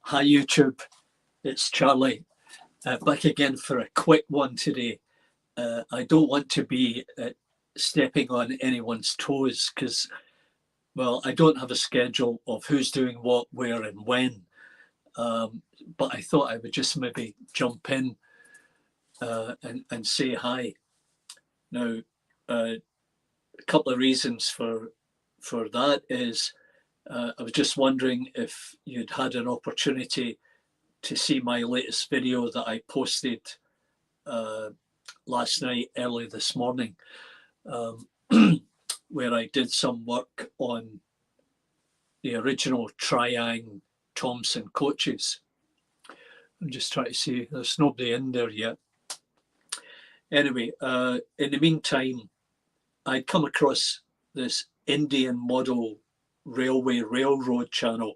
Hi YouTube, it's Charlie, back again for a quick one today. I don't want to be stepping on anyone's toes because, well, I don't have a schedule of who's doing what, where and when, but I thought I would just maybe jump in and say hi. Now, a couple of reasons for that is I was just wondering if you'd had an opportunity to see my latest video that I posted last night, early this morning, where I did some work on the original TRIANG Thompson Coaches. I'm just trying to see, there's nobody in there yet. Anyway, in the meantime, I'd come across this Indian model railroad channel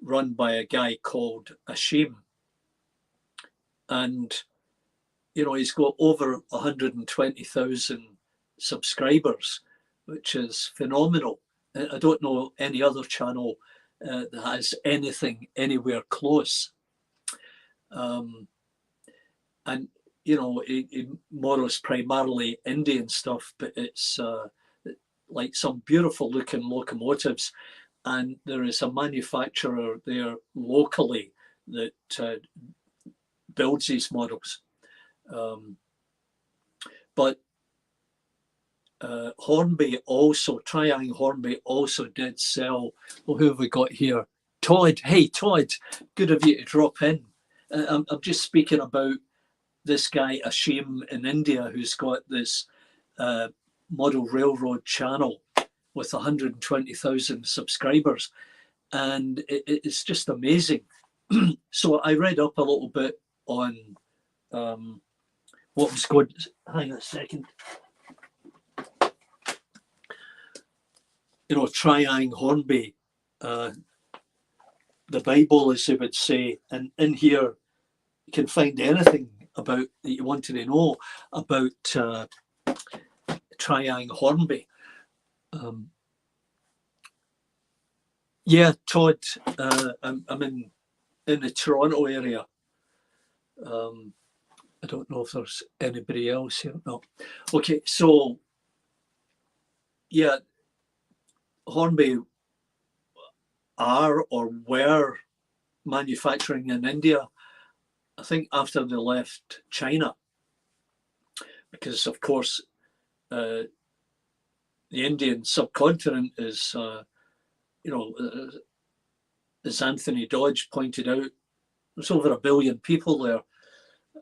run by a guy called Ashim. And, you know, he's got over 120,000 subscribers, which is phenomenal. I don't know any other channel that has anything anywhere close. And, you know, he models primarily Indian stuff, but it's like some beautiful looking locomotives. And there is a manufacturer there locally that builds these models. But Hornby also, TRIANG Hornby also did sell, well, who have we got here? Todd. Hey, Todd, good of you to drop in. I'm just speaking about this guy, Ashim, in India, who's got this model railroad channel with 120,000 subscribers. And it's just amazing. So I read up a little bit on what was going. Hang on a second. You know, TRIANG Hornby, the Bible, as they would say, and in here you can find anything about that you wanted to know about TRIANG Hornby. Yeah, Todd, I'm in the Toronto area. I don't know if there's anybody else here. No. Okay, so yeah, Hornby are or were manufacturing in India, I think after they left China, because of course the Indian subcontinent is, you know, as Anthony Dodge pointed out, there's over 1 billion people there.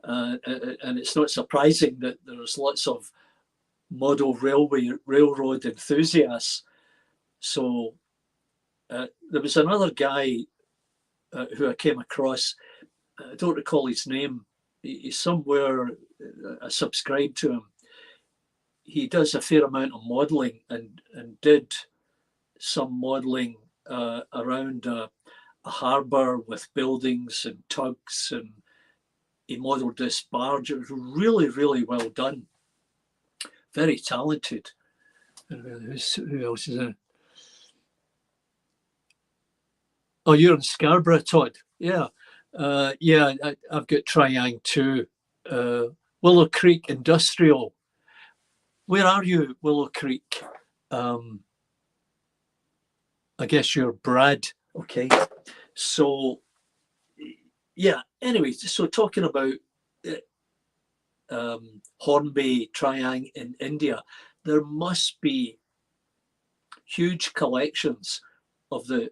And it's not surprising that there's lots of model railroad enthusiasts. So there was another guy who I came across. I don't recall his name. He's somewhere. I subscribe to him. He does a fair amount of modelling and did some modelling around a harbour with buildings and tugs, and he modelled this barge. It was really, really well done. Very talented. Who else is in? Oh, you're in Scarborough, Todd. Yeah. Yeah, I've got TRIANG too. Willow Creek Industrial. Where are you, Willow Creek? I guess you're Brad. Okay. So, yeah, anyway, so talking about Hornby TRIANG in India, there must be huge collections of the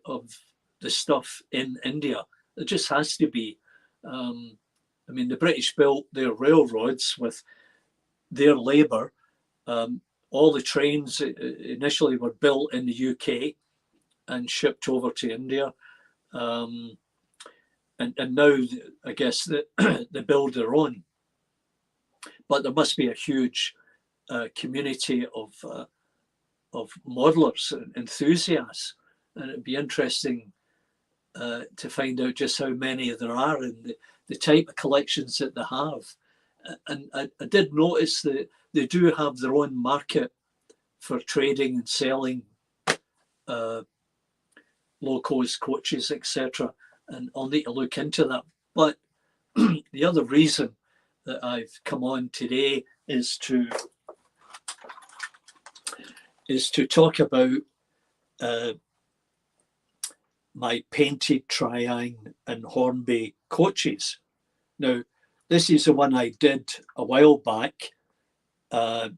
stuff in India. There just has to be. I mean, the British built their railroads with their labour. All the trains initially were built in the UK and shipped over to India. And now, I guess, they build their own. But there must be a huge community of modelers and enthusiasts. And it'd be interesting to find out just how many there are and the type of collections that they have. And I did notice that they do have their own market for trading and selling locos, coaches, etc. and I'll need to look into that. But the other reason that I've come on today is to talk about my painted TRIANG and Hornby coaches. Now, this is the one I did a while back, and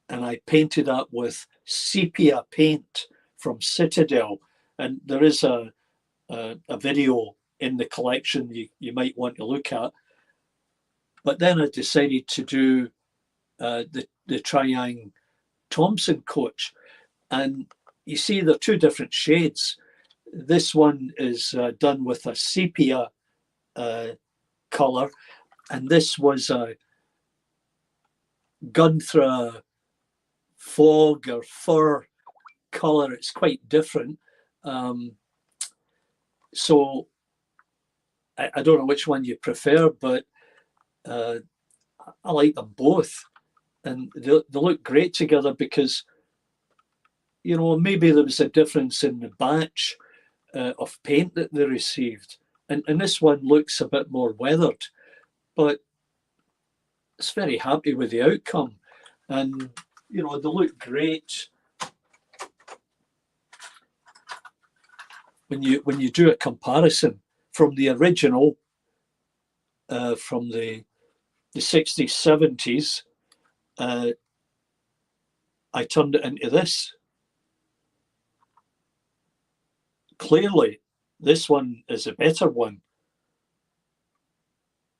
I painted that with sepia paint from Citadel. And there is a video in the collection you might want to look at. But then I decided to do the TRIANG Thompson Coach. And you see, they're two different shades. This one is done with a sepia colour, and this was a Gunthra fog or fur colour. It's quite different. So I don't know which one you prefer, but I like them both. And they look great together because, you know, maybe there was a difference in the batch of paint that they received. And this one looks a bit more weathered, but it's very happy with the outcome. And, you know, they look great when you do a comparison from the original, from the 60s, 70s. I turned it into this. Clearly, this one is a better one.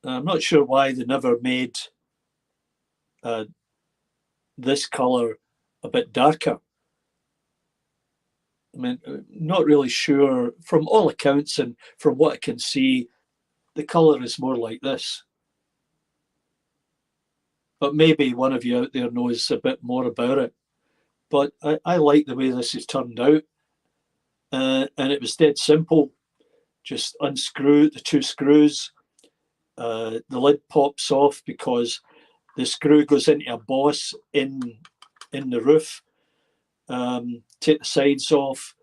I'm not sure why they never made this colour a bit darker. I mean, not really sure. From all accounts and from what I can see, the colour is more like this. But maybe one of you out there knows a bit more about it. But I like the way this has turned out. And it was dead simple. Just unscrew the two screws. The lid pops off because the screw goes into a boss in the roof. Take the sides off,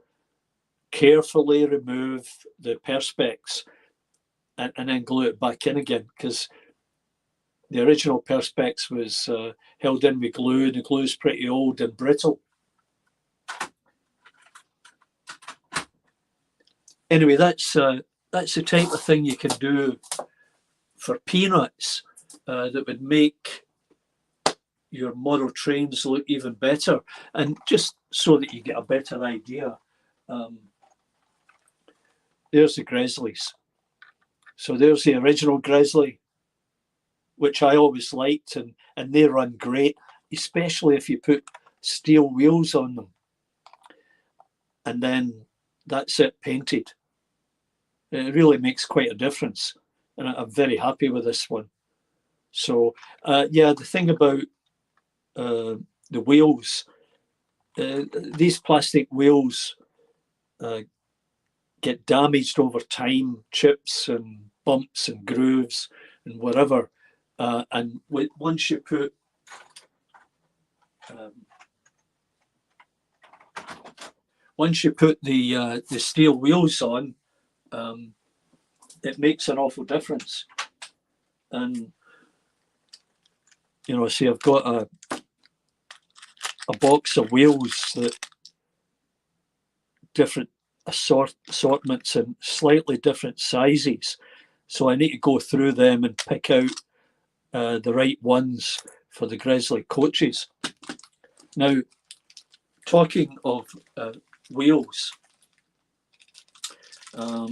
carefully remove the perspex, and then glue it back in again, because the original perspex was held in with glue. The glue's pretty old and brittle. Anyway, that's the type of thing you can do for peanuts that would make your model trains look even better. And just so that you get a better idea, there's the Grizzlies. So there's the original Grizzly, which I always liked, and they run great, especially if you put steel wheels on them. And then that's it painted. It really makes quite a difference. And I'm very happy with this one. So, yeah, the thing about the wheels, these plastic wheels get damaged over time, chips and bumps and grooves and whatever. And once you put the steel wheels on, it makes an awful difference. And you know, see, I've got a box of wheels that different assortments and slightly different sizes. So I need to go through them and pick out the right ones for the Grizzly coaches. Now, talking of wheels, now,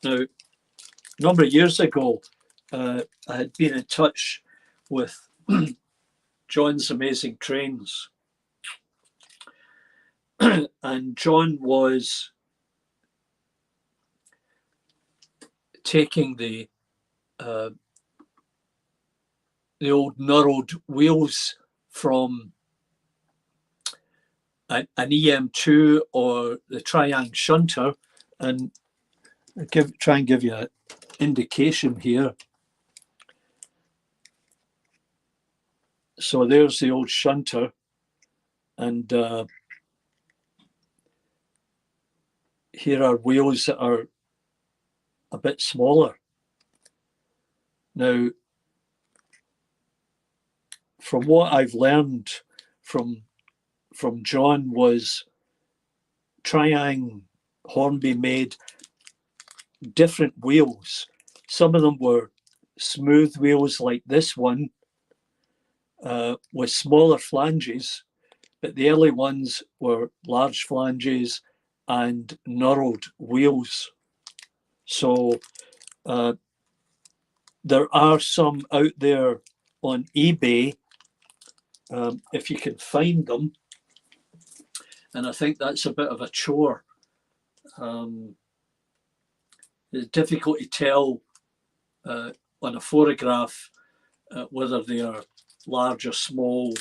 a number of years ago, I had been in touch with John's Amazing Trains. And John was taking the old knurled wheels from an EM2 or the TRIANG shunter, and try and give you an indication here. So there's the old shunter, and here are wheels that are a bit smaller. Now, from what I've learned from John was TRIANG Hornby made different wheels. Some of them were smooth wheels like this one with smaller flanges, but the early ones were large flanges and knurled wheels. So there are some out there on eBay if you can find them. And I think that's a bit of a chore. It's difficult to tell on a photograph whether they are large or small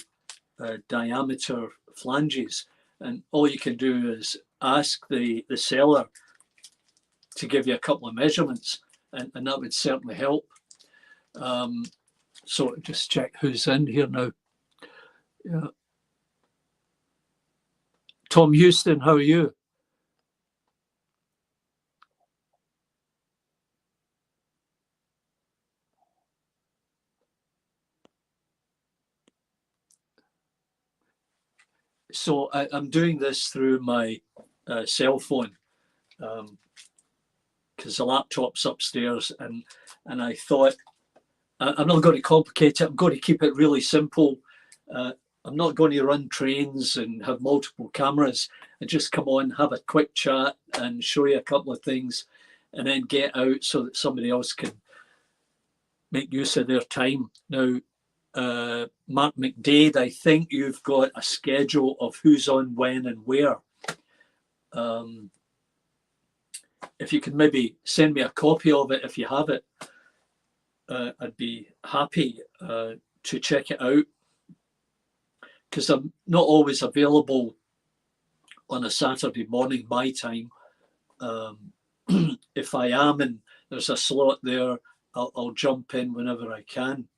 diameter flanges. And all you can do is ask the seller to give you a couple of measurements, and that would certainly help. So just check who's in here now. Yeah. Tom Houston, how are you? So I'm doing this through my cell phone because the laptop's upstairs, and I thought I'm not going to complicate it. I'm going to keep it really simple. I'm not going to run trains and have multiple cameras. I just come on, have a quick chat and show you a couple of things, and then get out so that somebody else can make use of their time. Now, Mark McDade, I think you've got a schedule of who's on when and where. If you could maybe send me a copy of it if you have it, I'd be happy to check it out, because I'm not always available on a Saturday morning my time. If I am and there's a slot there, I'll jump in whenever I can.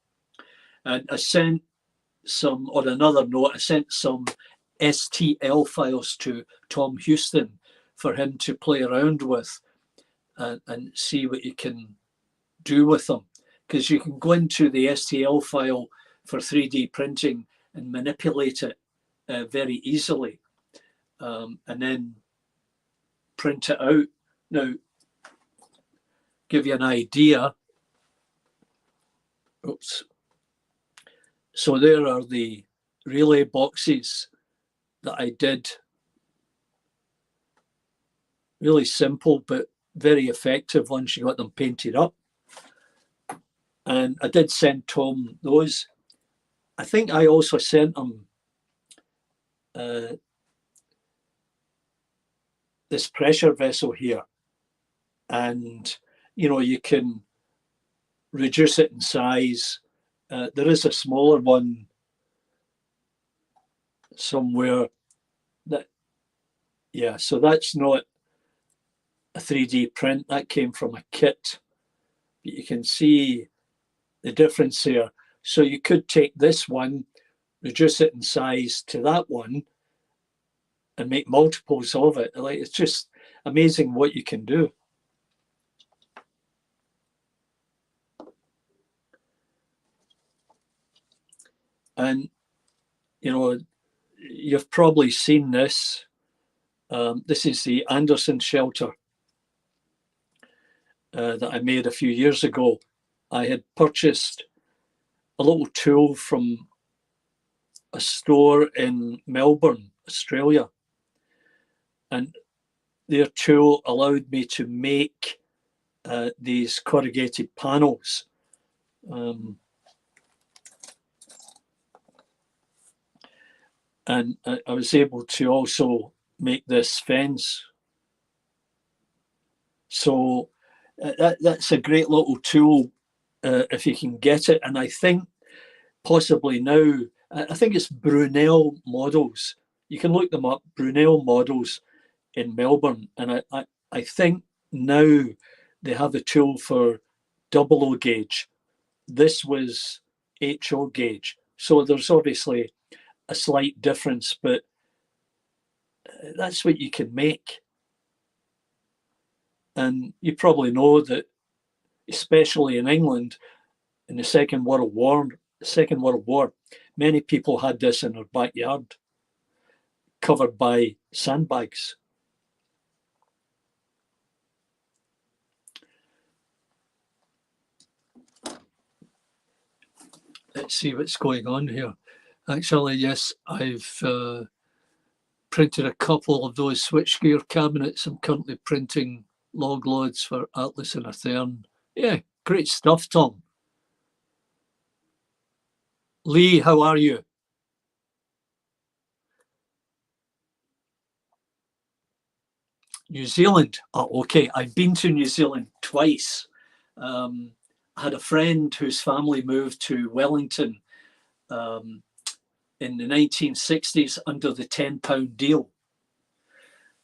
And I sent some, on another note, I sent some STL files to Tom Houston for him to play around with and see what you can do with them. Because you can go into the STL file for 3D printing and manipulate it very easily, and then print it out. Now, give you an idea. Oops. So there are the relay boxes that I did. Really simple, but very effective once you got them painted up. And I did send Tom those. I think I also sent him this pressure vessel here. And, you know, you can reduce it in size. There is a smaller one somewhere that, yeah, so that's not a 3D print. That came from a kit. But you can see the difference there. So you could take this one, reduce it in size to that one, and make multiples of it. Like, it's just amazing what you can do. And, you know, you've probably seen this. This is the Anderson shelter that I made a few years ago. I had purchased a little tool from a store in Melbourne, Australia. And their tool allowed me to make these corrugated panels. And I was able to also make this fence. So that's a great little tool if you can get it. And I think possibly now, I think it's Brunel Models. You can look them up, Brunel Models in Melbourne. And I think now they have a tool for 00 gauge. This was HO gauge. So there's obviously a slight difference, but that's what you can make. And you probably know that, especially in England, in the Second World War, many people had this in their backyard, covered by sandbags. Let's see what's going on here. Actually, yes, I've printed a couple of those switchgear cabinets. I'm currently printing log loads for Atlas and Athern. Yeah, great stuff, Tom. Lee, how are you? New Zealand. Oh, okay. I've been to New Zealand twice. I had a friend whose family moved to Wellington in the 1960s under the £10 deal.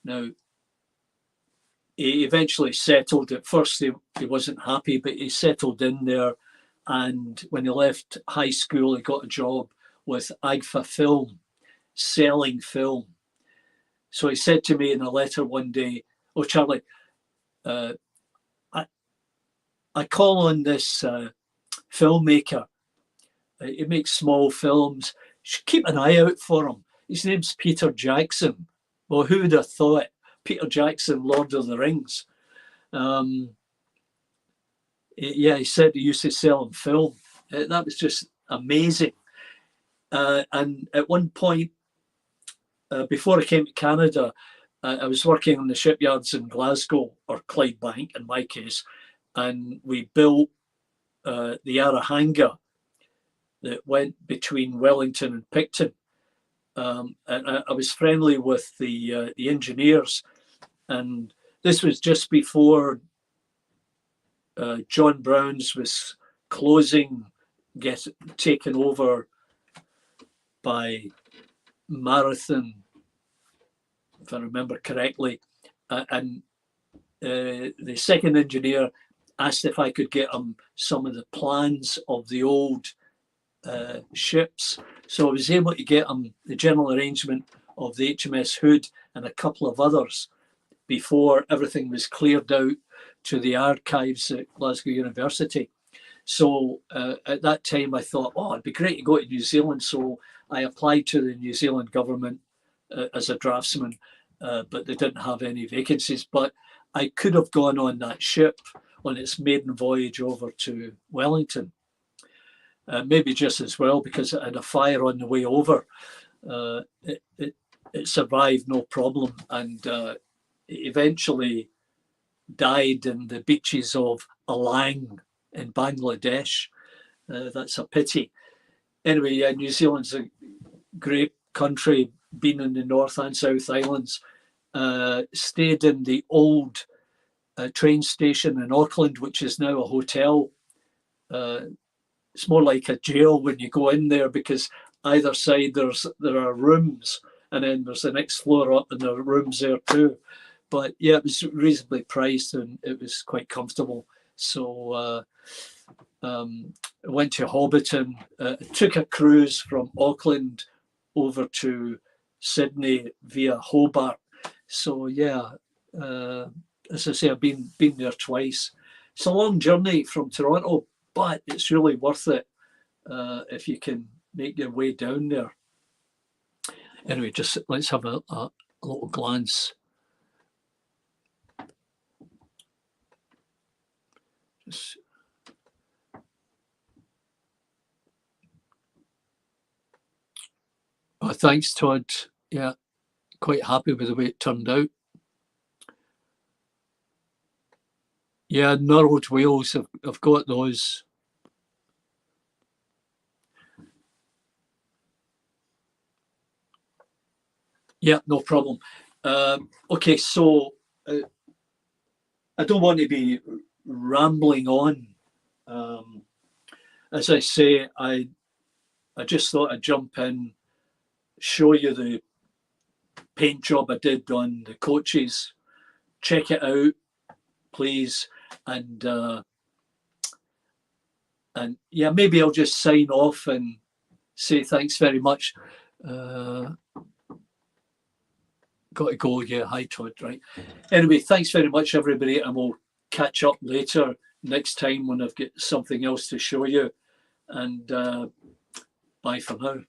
Now, he eventually settled. At first, he wasn't happy, but he settled in there. And when he left high school, he got a job with Agfa Film, selling film. So he said to me in a letter one day, "Oh, Charlie, I call on this filmmaker. He makes small films. You should keep an eye out for him. His name's Peter Jackson." Well, who would have thought? Peter Jackson, Lord of the Rings. Yeah, he said he used to sell him film. That was just amazing. And at one point, before I came to Canada, I was working on the shipyards in Glasgow, or Clydebank in my case, and we built the Yarra hangar that went between Wellington and Picton. And I was friendly with the engineers, and this was just before John Brown's was closing, taken over by Marathon, if I remember correctly. And the second engineer asked if I could get him some of the plans of the old ships. So I was able to get him the general arrangement of the HMS Hood and a couple of others before everything was cleared out to the archives at Glasgow University. So at that time I thought, oh, it'd be great to go to New Zealand. So I applied to the New Zealand government as a draftsman, but they didn't have any vacancies. But I could have gone on that ship on its maiden voyage over to Wellington. Maybe just as well, because it had a fire on the way over. It survived no problem, and it eventually died in the beaches of Alang in Bangladesh. That's a pity. Anyway, yeah, New Zealand's a great country, been in the North and South Islands, stayed in the old train station in Auckland, which is now a hotel. It's more like a jail when you go in there, because either side there are rooms, and then there's the next floor up and there are rooms there too. But yeah, it was reasonably priced and it was quite comfortable. So I went to Hobbiton, took a cruise from Auckland over to Sydney via Hobart. So yeah, as I say, I've been there twice. It's a long journey from Toronto, but it's really worth it if you can make your way down there. Anyway, just let's have a little glance. Oh, thanks, Todd. Yeah, quite happy with the way it turned out. Yeah, Norwood whales, I've got those. Yeah, no problem. Okay, so I don't want to be rambling on. As I say, I just thought I'd jump in, show you the paint job I did on the coaches. Check it out, please. And yeah, maybe I'll just sign off and say thanks very much. got to go. Yeah, hi Todd. Right. Anyway, thanks very much, everybody, and we'll catch up later next time when I've got something else to show you. And bye for now.